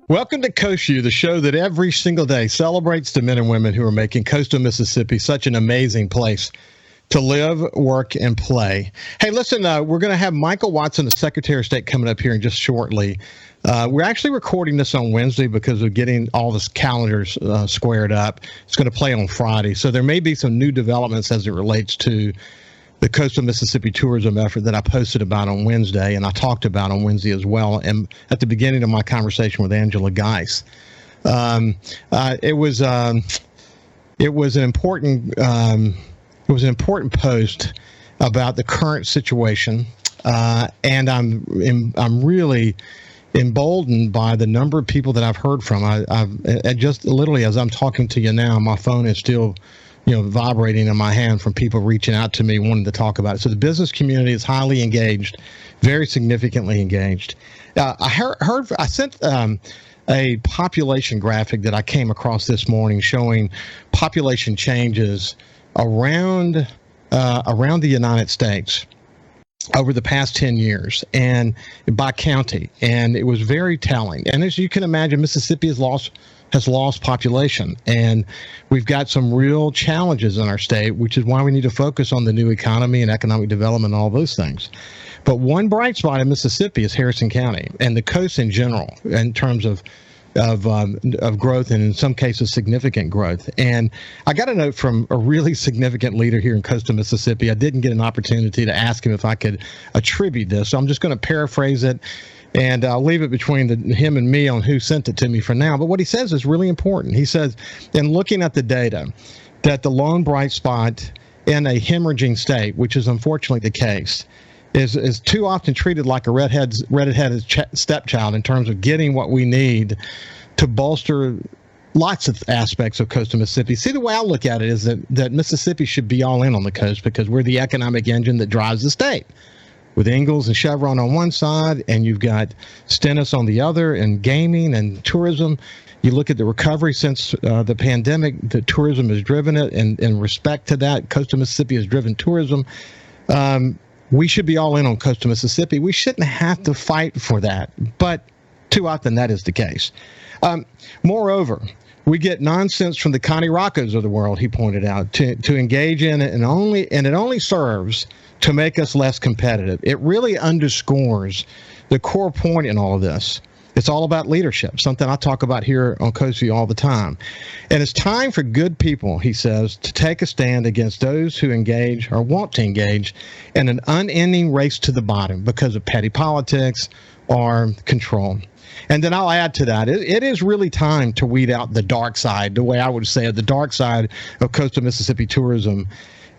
Welcome to Coast Vue, the show that every single day celebrates the men and women who are making coastal Mississippi such an amazing place to live, work, and play. Hey, listen, we're going to have Michael Watson, the Secretary of State, coming up here in just shortly. We're actually recording this on Wednesday because of getting all the calendars squared up. It's going to play on Friday, so there may be some new developments as it relates to the Coastal Mississippi tourism effort that I posted about on Wednesday, and I talked about on Wednesday as well, and at the beginning of my conversation with Angela Geis. It was an important post about the current situation, and I'm really emboldened by the number of people that I've heard from. I just literally, as I'm talking to you now, my phone is still vibrating in my hand from people reaching out to me wanting to talk about it. So the business community is highly engaged, very significantly engaged. I sent a population graphic that I came across this morning showing population changes around the United States over the past 10 years and by county. And it was very telling. And as you can imagine, Mississippi has lost population, and we've got some real challenges in our state, which is why we need to focus on the new economy and economic development and all those things. But one bright spot in Mississippi is Harrison County and the coast in general in terms of growth, and in some cases significant growth. And I got a note from a really significant leader here in coastal Mississippi. I didn't get an opportunity to ask him if I could attribute this, so I'm just going to paraphrase it. And I'll leave it between him and me on who sent it to me for now. But what he says is really important. He says, in looking at the data, that the lone bright spot in a hemorrhaging state, which is unfortunately the case, is too often treated like a red-headed stepchild in terms of getting what we need to bolster lots of aspects of coastal Mississippi. See, the way I look at it is that Mississippi should be all in on the coast because we're the economic engine that drives the state. With Ingalls and Chevron on one side, and you've got Stennis on the other, and gaming and tourism. You look at the recovery since the pandemic, the tourism has driven it, and in respect to that, coastal Mississippi has driven tourism. We should be all in on coastal Mississippi. We shouldn't have to fight for that, but too often that is the case. Moreover, we get nonsense from the Connie Roccos of the world, he pointed out, to engage in it, and it only serves to make us less competitive. It really underscores the core point in all of this. It's all about leadership, something I talk about here on Coast Vue all the time. And it's time for good people, he says, to take a stand against those who engage or want to engage in an unending race to the bottom because of petty politics or control. And then I'll add to that, it is really time to weed out the dark side, the way I would say it, the dark side of coastal Mississippi tourism.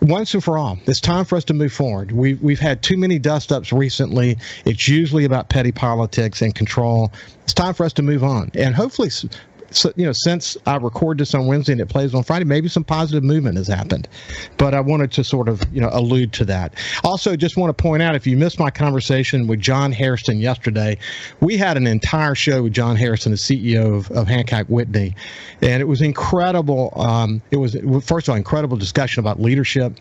Once and for all, it's time for us to move forward. We've had too many dust-ups recently. It's usually about petty politics and control. It's time for us to move on. And hopefully, since I record this on Wednesday and it plays on Friday, maybe some positive movement has happened. But I wanted to sort of, allude to that. Also, just want to point out, if you missed my conversation with John Hairston yesterday, we had an entire show with John Hairston, the CEO of Hancock Whitney, and it was incredible. It was, first of all, incredible discussion about leadership.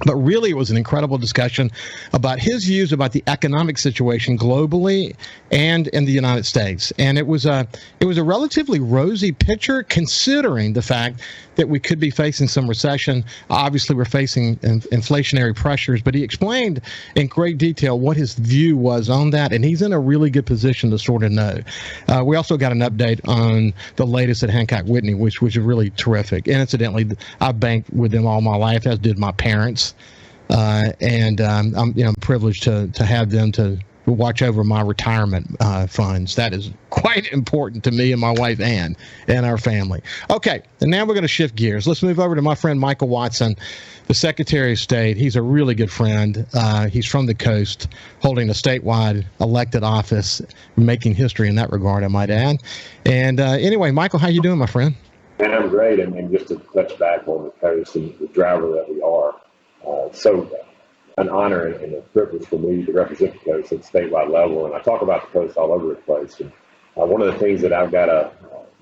But really, it was an incredible discussion about his views about the economic situation globally and in the United States. And it was a relatively rosy picture, considering the fact that we could be facing some recession. Obviously, we're facing inflationary pressures, but he explained in great detail what his view was on that, and he's in a really good position to sort of know. We also got an update on the latest at Hancock Whitney, which was really terrific. And incidentally, I banked with them all my life, as did my parents. And I'm privileged to have them to watch over my retirement funds. That is quite important to me and my wife Ann and our family. Okay, and now we're going to shift gears. Let's move over to my friend Michael Watson, the Secretary of State. He's a really good friend. He's from the coast, holding a statewide elected office, making history in that regard, I might add. And anyway, Michael, how you doing, my friend? Man, I'm great. And just to touch back on the coast and the driver that we are, so an honor and a privilege for me to represent the coast at the statewide level. And I talk about the coast all over the place. And one of the things that I've got to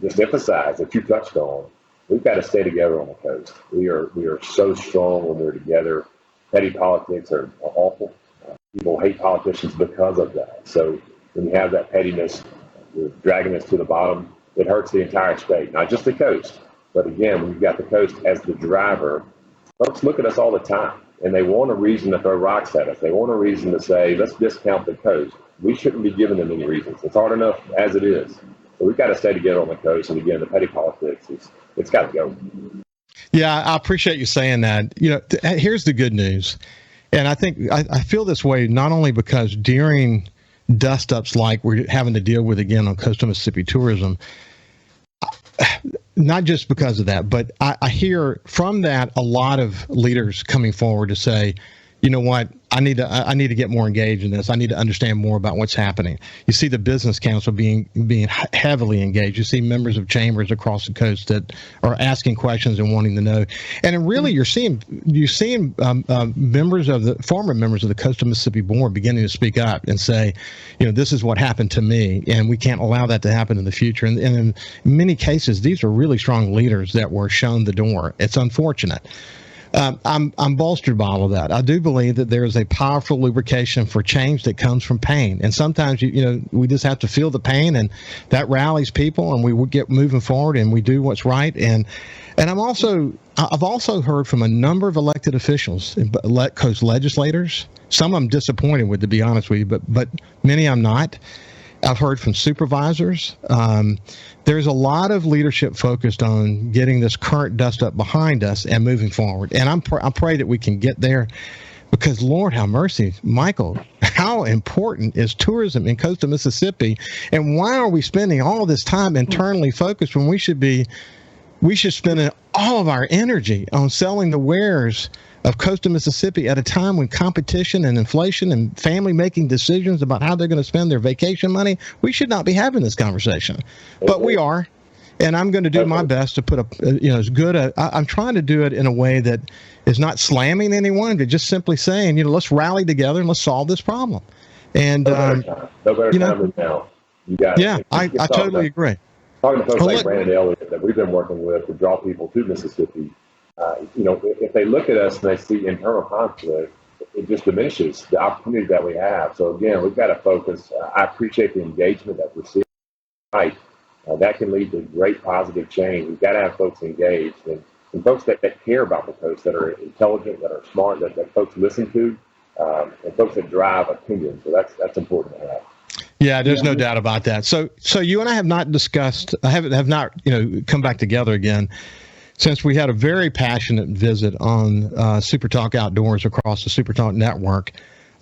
just emphasize that you touched on, we've got to stay together on the coast. We are so strong when we're together. Petty politics are awful. People hate politicians because of that. So when you have that pettiness, you're dragging us to the bottom. It hurts the entire state, not just the coast. But again, when you've got the coast as the driver, folks look at us all the time, and they want a reason to throw rocks at us. They want a reason to say, let's discount the coast. We shouldn't be giving them any reasons. It's hard enough as it is. So we've got to stay together on the coast. And again, the petty politics, it's got to go. Yeah, I appreciate you saying that. Here's the good news. And I think I feel this way not only because during dust-ups like we're having to deal with again on coastal Mississippi tourism, not just because of that, but I hear from that a lot of leaders coming forward to say, you know what, I need to get more engaged in this. I need to understand more about what's happening. You see the Business Council being heavily engaged. You see members of chambers across the coast that are asking questions and wanting to know. And really, you're seeing members of the former members of the Coastal Mississippi Board beginning to speak up and say, this is what happened to me, and we can't allow that to happen in the future. And in many cases, these are really strong leaders that were shown the door. It's unfortunate. I'm bolstered by all of that. I do believe that there is a powerful lubrication for change that comes from pain, and sometimes we just have to feel the pain, and that rallies people, and we get moving forward, and we do what's right. And I've also heard from a number of elected officials, coast legislators. Some I'm disappointed with, to be honest with you, but many I'm not. I've heard from supervisors. There's a lot of leadership focused on getting this current dust up behind us and moving forward. And I pray that we can get there, because Lord have mercy, Michael, how important is tourism in coastal Mississippi? And why are we spending all this time internally focused when we should spend all of our energy on selling the wares of coastal Mississippi at a time when competition and inflation and family making decisions about how they're going to spend their vacation money? We should not be having this conversation, but we are. And I'm going to do my best to put I'm trying to do it in a way that is not slamming anyone, but just simply saying, let's rally together and let's solve this problem. And no better time than now. You got I totally agree. Talking to folks like Brandon Elliott that we've been working with to draw people to Mississippi, if they look at us and they see internal conflict, it just diminishes the opportunity that we have. So again, we've got to focus. I appreciate the engagement that we're seeing tonight. That can lead to great positive change. We've got to have folks engaged and folks that care about the coast, that are intelligent, that are smart, that folks listen to, and folks that drive opinion. So that's important to have. Yeah, there's no doubt about that. So you and I have not discussed, have not come back together again since we had a very passionate visit on SuperTalk Outdoors across the SuperTalk network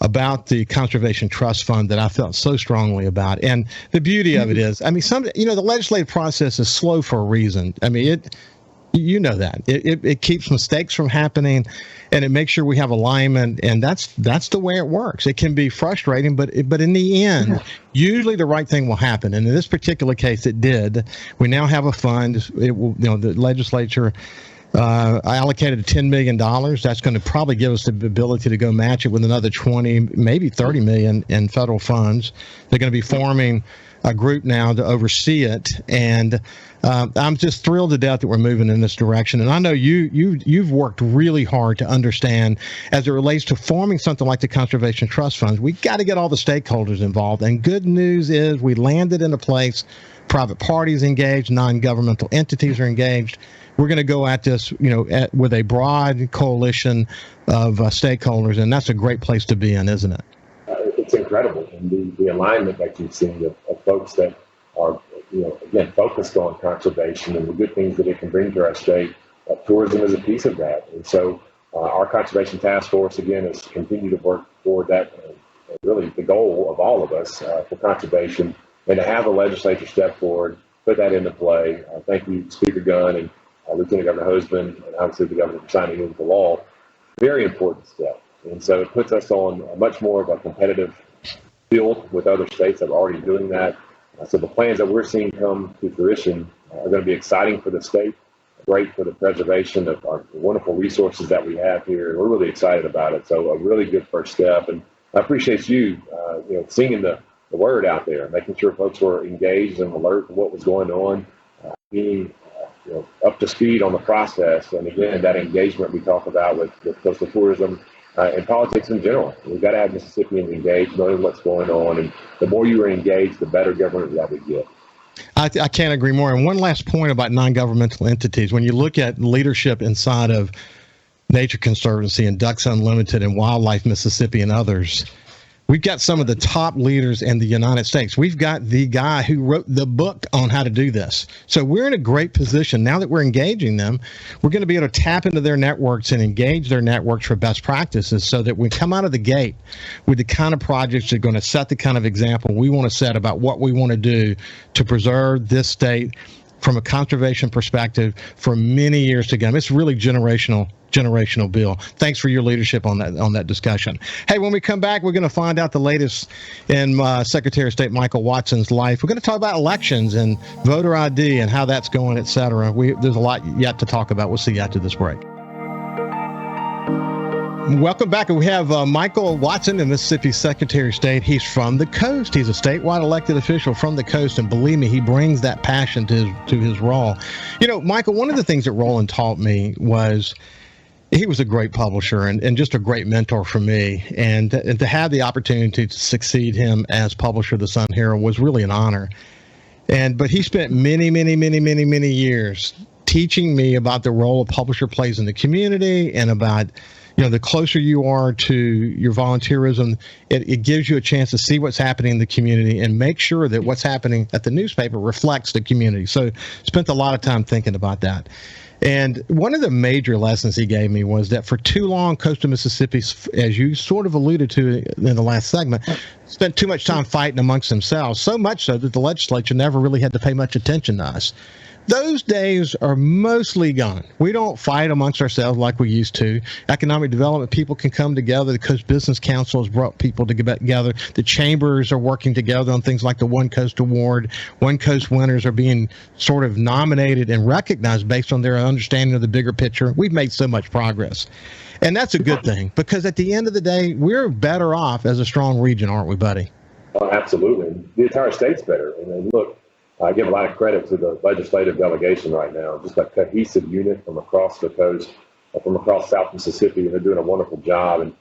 about the Conservation Trust Fund that I felt so strongly about. And the beauty of it is, the legislative process is slow for a reason. It keeps mistakes from happening, and it makes sure we have alignment, and that's the way it works. It can be frustrating, but in the end, usually the right thing will happen. And in this particular case, it did. We now have a fund. The legislature allocated $10 million. That's going to probably give us the ability to go match it with another 20, maybe 30 million in federal funds. They're going to be forming a group now to oversee it, and I'm just thrilled to death that we're moving in this direction. And I know you've worked really hard to understand, as it relates to forming something like the Conservation Trust Funds, we got to get all the stakeholders involved. And good news is we landed in a place, private parties engaged, non-governmental entities are engaged. We're going to go at this, with a broad coalition of stakeholders, and that's a great place to be in, isn't it? It's incredible, and the alignment that you've seen of folks that are, again, focused on conservation and the good things that it can bring to our state. Tourism is a piece of that, and so our conservation task force again has continued to work toward that. Really, the goal of all of us for conservation, and to have the legislature step forward, put that into play. Thank you, Speaker Gunn and Lieutenant Governor Husband, and obviously the governor for signing into law. Very important step. And so it puts us on a much more of a competitive field with other states that are already doing that. So the plans that we're seeing come to fruition are going to be exciting for the state, great for the preservation of our wonderful resources that we have here. And we're really excited about it. So a really good first step. And I appreciate you, singing the word out there, making sure folks were engaged and alert to what was going on, being up to speed on the process. And again, that engagement we talk about with coastal tourism, and politics in general. We've got to have Mississippians engaged, knowing what's going on, and the more you are engaged, the better government that we get. I can't agree more. And one last point about non-governmental entities. When you look at leadership inside of Nature Conservancy and Ducks Unlimited and Wildlife Mississippi and others, we've got some of the top leaders in the United States. We've got the guy who wrote the book on how to do this. So we're in a great position. Now that we're engaging them, we're going to be able to tap into their networks and engage their networks for best practices so that we come out of the gate with the kind of projects that are going to set the kind of example we want to set about what we want to do to preserve this state from a conservation perspective for many years to come. It's really generational bill. Thanks for your leadership on that discussion. Hey, when we come back, we're going to find out the latest in Secretary of State Michael Watson's life. We're going to talk about elections and voter ID and how that's going, et cetera. There's a lot yet to talk about. We'll see you after this break. Welcome back. We have Michael Watson, the Mississippi Secretary of State. He's from the coast. He's a statewide elected official from the coast, and believe me, he brings that passion to his role. You know, Michael, one of the things that Roland taught me was he was a great publisher and just a great mentor for me. And to have the opportunity to succeed him as publisher of the Sun Herald was really an honor. But he spent many years teaching me about the role a publisher plays in the community and about, the closer you are to your volunteerism, it gives you a chance to see what's happening in the community and make sure that what's happening at the newspaper reflects the community. So spent a lot of time thinking about that. And one of the major lessons he gave me was that for too long, coastal Mississippi, as you sort of alluded to in the last segment, spent too much time fighting amongst themselves, so much so that the legislature never really had to pay much attention to us. Those days are mostly gone. We don't fight amongst ourselves like we used to. Economic development people can come together. The Coast Business Council has brought people together. The chambers are working together on things like the One Coast Award. One Coast winners are being sort of nominated and recognized based on their understanding of the bigger picture. We've made so much progress. And that's a good thing, because at the end of the day, we're better off as a strong region, aren't we, buddy? Oh, absolutely. The entire state's better. And look, I give a lot of credit to the legislative delegation right now, just a cohesive unit from across the coast, from across South Mississippi, and they're doing a wonderful job, and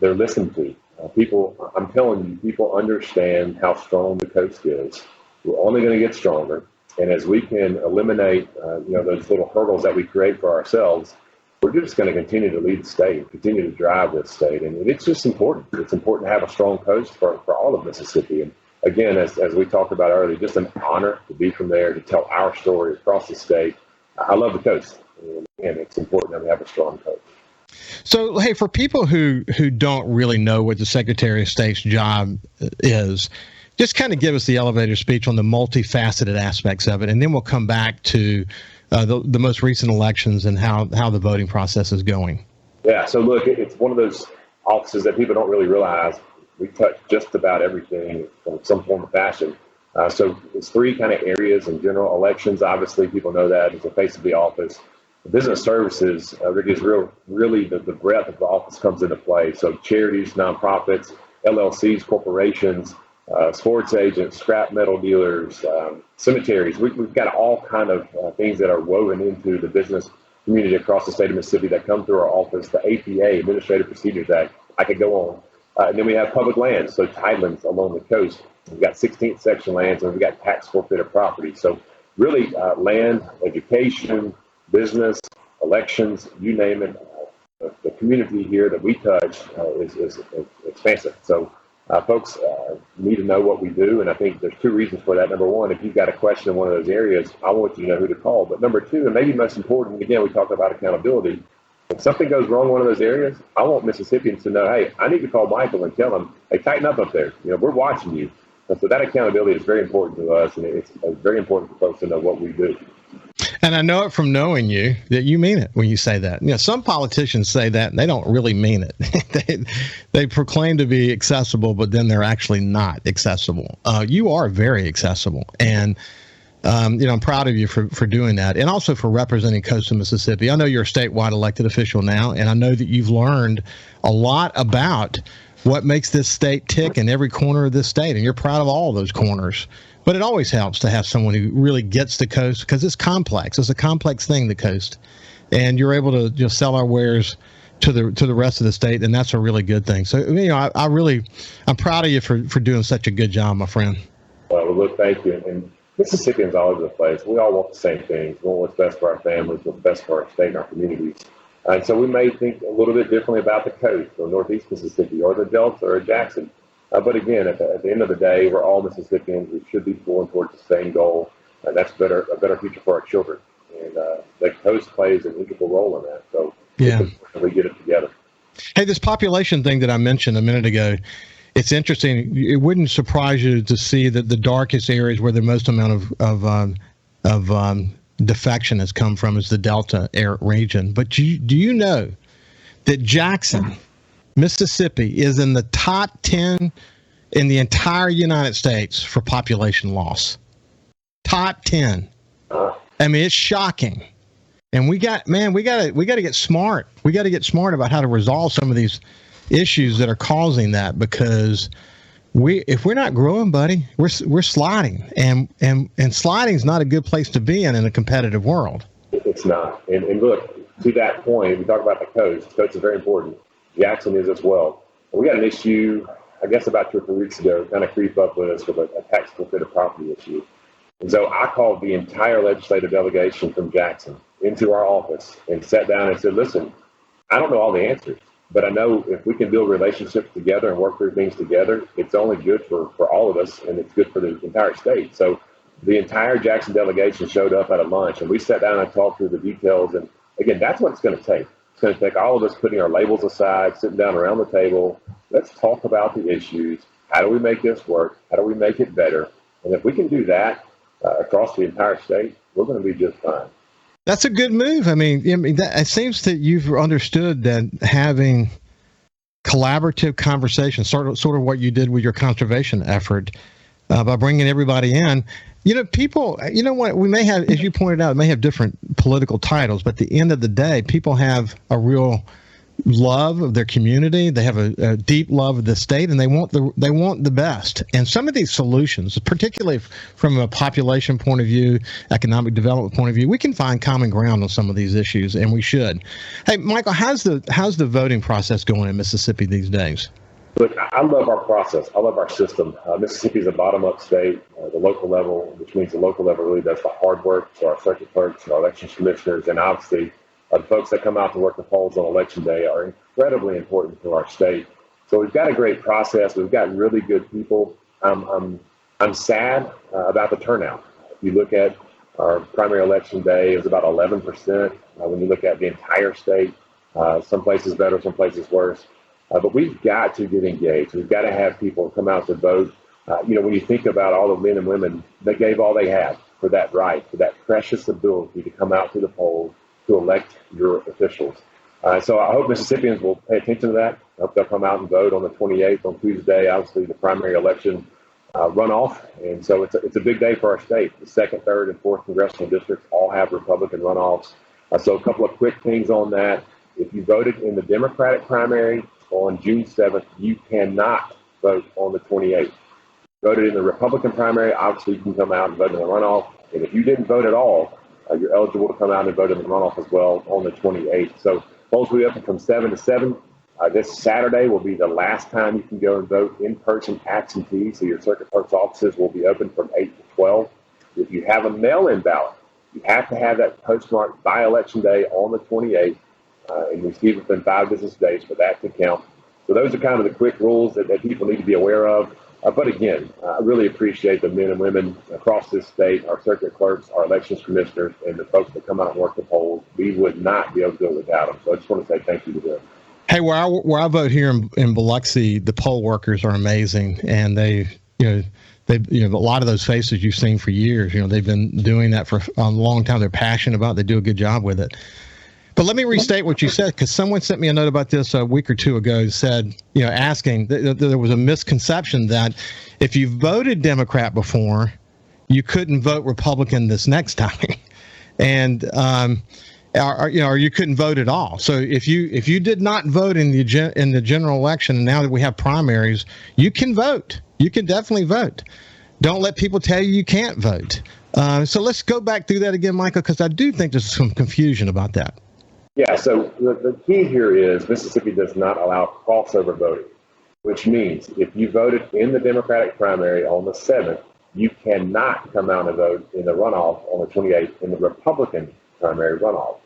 they're listened to. People, I'm telling you, people understand how strong the coast is. We're only going to get stronger, and as we can eliminate, those little hurdles that we create for ourselves, we're just going to continue to lead the state, continue to drive this state, and it's just important. It's important to have a strong coast for all of Mississippi. And again, as we talked about earlier, just an honor to be from there, to tell our story across the state. I love the coast, and it's important that we have a strong coast. So, hey, for people who don't really know what the Secretary of State's job is, just kind of give us the elevator speech on the multifaceted aspects of it, and then we'll come back to the most recent elections and how the voting process is going. Yeah, so look, it's one of those offices that people don't really realize. We touch just about everything in some form of fashion. So it's three kind of areas in general. Elections, obviously, people know that. It's the face of the office. Business services, Ricky, is really the breadth of the office comes into play. So charities, nonprofits, LLCs, corporations, sports agents, scrap metal dealers, cemeteries. We've got all kind of things that are woven into the business community across the state of Mississippi that come through our office. The APA, Administrative Procedures Act, I could go on. And then we have public lands, so tidelands along the coast. We've got 16th section lands, and we've got tax forfeited property. So really land, education, business, elections, you name it. The community here that we touch is expansive. So folks need to know what we do, and I think there's two reasons for that. Number one, if you've got a question in one of those areas, I want you to know who to call. But number two, and maybe most important, again, we talk about accountability. If something goes wrong in one of those areas, I want Mississippians to know, hey, I need to call Michael and tell him, hey, tighten up there. We're watching you. And so that accountability is very important to us, and it's very important for folks to know what we do. And I know it from knowing you that you mean it when you say that. Some politicians say that and they don't really mean it. they proclaim to be accessible, but then they're actually not accessible. You are very accessible, and I'm proud of you for doing that, and also for representing coastal Mississippi. I know you're a statewide elected official now, and I know that you've learned a lot about what makes this state tick in every corner of this state, and you're proud of all those corners. But it always helps to have someone who really gets the coast, because it's complex. It's a complex thing, the coast, and you're able to just sell our wares to the rest of the state, and that's a really good thing. So I'm proud of you for doing such a good job, my friend. Well, look, thank you. And Mississippians all over the place. We all want the same things. We want what's best for our families, what's best for our state and our communities. And so we may think a little bit differently about the coast or Northeast Mississippi or the Delta or Jackson. But again, at the end of the day, we're all Mississippians. We should be pulling towards the same goal, and that's a better future for our children. And the coast plays an integral role in that. So yeah, we get it together. Hey, this population thing that I mentioned a minute ago, it's interesting. It wouldn't surprise you to see that the darkest areas where the most amount of defection has come from is the Delta region. But do you know that Jackson, Mississippi, is in the top 10 in the entire United States for population loss? Top 10. I mean, it's shocking. And we got to get smart. We got to get smart about how to resolve some of these issues that are causing that, because if we're not growing, buddy, we're sliding, and sliding is not a good place to be in a competitive world. It's not. And look, to that point, we talk about the coast. The coast is very important. Jackson is as well. We got an issue, I guess about 2 or 3 weeks ago, kind of creep up with us with a tax forfeited property issue. And so I called the entire legislative delegation from Jackson into our office and sat down and said, listen, I don't know all the answers, but I know if we can build relationships together and work through things together, it's only good for all of us, and it's good for the entire state. So the entire Jackson delegation showed up at a lunch, and we sat down and talked through the details. And again, that's what it's going to take. It's going to take all of us putting our labels aside, sitting down around the table. Let's talk about the issues. How do we make this work? How do we make it better? And if we can do that across the entire state, we're going to be just fine. That's a good move. I mean, it seems that you've understood that having collaborative conversations, sort of what you did with your conservation effort, by bringing everybody in. People, what, we may have, as you pointed out, may have different political titles, but at the end of the day, people have a real love of their community. They have a deep love of the state, and they want the best. And some of these solutions, particularly from a population point of view, economic development point of view, we can find common ground on some of these issues, and we should. Hey, Michael, how's the voting process going in Mississippi these days? Look, I love our process. I love our system. Mississippi is a bottom-up state. The local level, which means the local level really does the hard work. So our circuit clerks, our election commissioners, and obviously the folks that come out to work the polls on election day are incredibly important to our state. So we've got a great process. We've got really good people. I'm sad about the turnout. If you look at our primary election day, it was about 11%. When you look at the entire state, some places better, some places worse. But we've got to get engaged. We've got to have people come out to vote. When you think about all the men and women, they gave all they had for that right, for that precious ability to come out to the polls to elect your officials. So I hope Mississippians will pay attention to that. I hope they'll come out and vote on the 28th on Tuesday, obviously the primary election runoff. And so it's a big day for our state. The 2nd, 3rd, and 4th congressional districts all have Republican runoffs. So a couple of quick things on that. If you voted in the Democratic primary on June 7th, you cannot vote on the 28th. Voted in the Republican primary, obviously you can come out and vote in the runoff. And if you didn't vote at all, you're eligible to come out and vote in the runoff as well on the 28th. So polls will be open from 7 to 7. This Saturday will be the last time you can go and vote in person absentee. So your circuit clerk's offices will be open from 8 to 12. If you have a mail-in ballot, you have to have that postmarked by election day on the 28th and receive it within 5 business days for that to count. So those are kind of the quick rules that people need to be aware of. But again, I really appreciate the men and women across this state, our circuit clerks, our elections commissioners, and the folks that come out and work the polls. We would not be able to do it without them. So I just want to say thank you to them. Hey, where I vote here in Biloxi, the poll workers are amazing, and a lot of those faces you've seen for years. They've been doing that for a long time. They're passionate about it. They do a good job with it. But let me restate what you said, because someone sent me a note about this a week or two ago. Said, asking there was a misconception that if you voted Democrat before, you couldn't vote Republican this next time, and or you couldn't vote at all. So if you did not vote in the general election, and now that we have primaries, you can vote. You can definitely vote. Don't let people tell you can't vote. So let's go back through that again, Michael, because I do think there's some confusion about that. Yeah, so the key here is Mississippi does not allow crossover voting, which means if you voted in the Democratic primary on the 7th, you cannot come out and vote in the runoff on the 28th in the Republican primary runoff.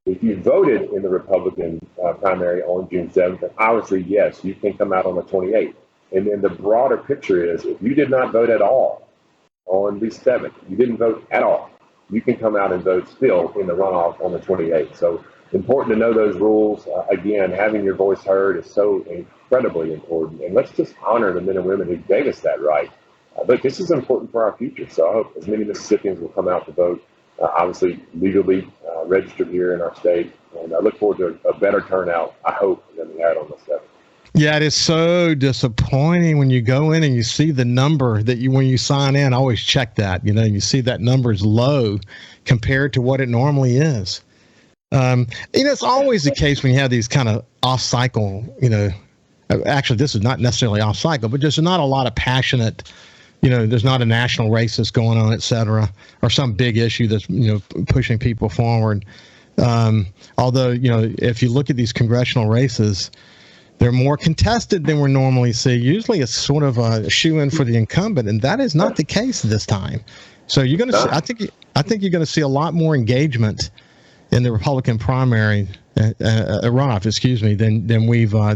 If you voted in the Republican primary on June 7th, then obviously, yes, you can come out on the 28th. And then the broader picture is if you did not vote at all on the 7th, you didn't vote at all, you can come out and vote still in the runoff on the 28th. So important to know those rules. Again, having your voice heard is so incredibly important. And let's just honor the men and women who gave us that right. But this is important for our future. So I hope as many Mississippians will come out to vote, obviously legally registered here in our state. And I look forward to a better turnout, I hope, than we had on the 7th. Yeah, it is so disappointing when you go in and you see the number that when you sign in. I always check that, you see that number is low compared to what it normally is. It's always the case when you have these kind of off cycle, actually this is not necessarily off cycle, but there's not a lot of passionate, there's not a national race that's going on, et cetera, or some big issue that's, pushing people forward. Although, if you look at these congressional races, they're more contested than we normally see. Usually it's sort of a shoe-in for the incumbent, and that is not the case this time. So you're going to see, I think you're going to see a lot more engagement in the Republican primary runoff,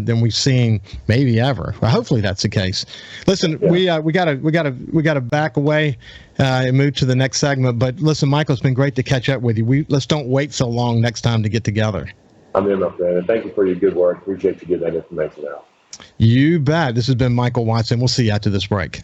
than we've seen maybe ever. Well, hopefully that's the case. Listen, we gotta back away and move to the next segment. But listen, Michael, it's been great to catch up with you. Let's don't wait so long next time to get together. I'm in, my friend, and thank you for your good work. Appreciate you getting that information out. You bet. This has been Michael Watson. We'll see you after this break.